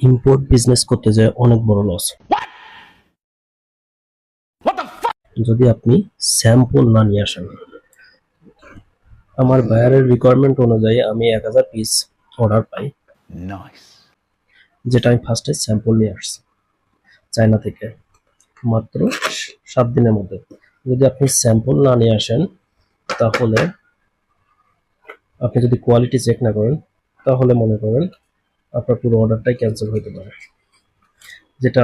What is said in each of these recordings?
Import business করতে যায় অনেক বড় লস। যদি আপনি স্যাম্পল না নিয়ে আসেন। আমার বায়ারের রিকোয়ারমেন্ট অনুযায়ী আমি 1000 পিস অর্ডার পাই, যেটা আমি ফার্স্টে স্যাম্পল নিয়ে আসছি চায়না থেকে মাত্র 7 দিনের মধ্যে। যদি আপনি স্যাম্পল না নিয়ে আসেন, তাহলে আপনি যদি কোয়ালিটি চেক না করেন, তাহলে মনে করেন আপনার পুরো অর্ডারটাই ক্যান্সেল হতে পারে, যেটা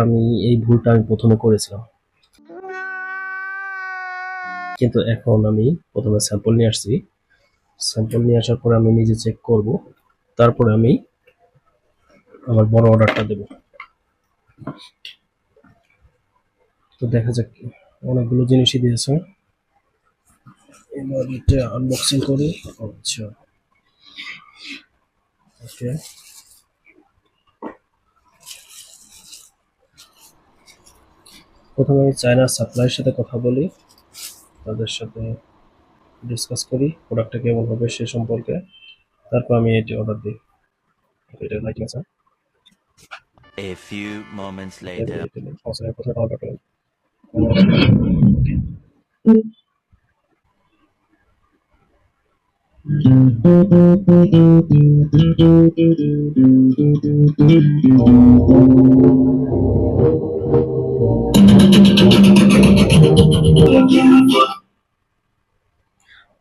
এই ভুলটা আমি প্রথমে করেছিলাম। কিন্তু এখন আমি প্রথমে স্যাম্পল নিয়ে আসছি, স্যাম্পল নিয়ে আসার পরে আমি নিজে চেক করব, তারপরে আমি আমার বড় অর্ডারটা দেব। তো দেখা যাক, অনেকগুলো জিনিসই দিয়েছে, এবার এটা আনবক্সিং করি। আচ্ছা, ওকে। প্রথমে আমি চায়নার সাপ্লাইয়ের সাথে কথা বলি, তাদের সাথে ডিসকাস করি প্রোডাক্টটা কেমন হবে সে সম্পর্কে, তারপর আমি এটি অর্ডার দিই। এটা লাইক আছে। A few moments later. প্রথমে অর্ডার করি।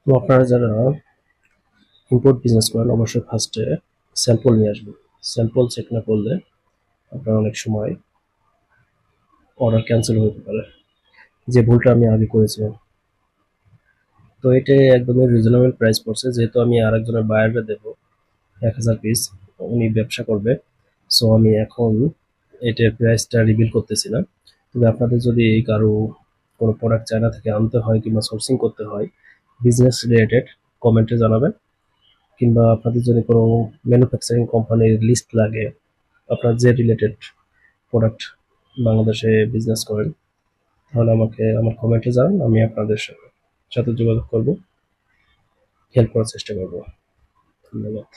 তো আপনারা যারা ইম্পোর্ট বিজনেস করেন, অবশ্যই ফার্স্টে স্যাম্পল নিয়ে আসবেন। স্যাম্পল চেক না করলে আপনার অনেক সময় অর্ডার ক্যান্সেল হতে পারে, যে ভুলটা আমি আগে করেছিলাম। তো এটা একদমই রিজনেবল প্রাইস পড়ছে, যেহেতু আমি আরেকজনের বায়ারে দেবো 1000 পিস, উনি ব্যবসা করবে। সো আমি এখন এটার প্রাইসটা রিভিল করতেছি না। তবে আপনাদের যদি কারো কোনো প্রোডাক্ট চায়না থেকে আনতে হয় কিংবা সোর্সিং করতে হয় বিজনেস রিলেটেড, কমেন্টে জানাবেন। কিংবা আপনাদের যদি কোনো ম্যানুফ্যাকচারিং কোম্পানির লিস্ট লাগে, আপনার যে রিলেটেড প্রোডাক্ট বাংলাদেশে বিজনেস করেন, তাহলে আমাকে আমার কমেন্টে জানান, আমি আপনাদের সাথে যোগাযোগ করব, হেল্প করার চেষ্টা করব। ধন্যবাদ।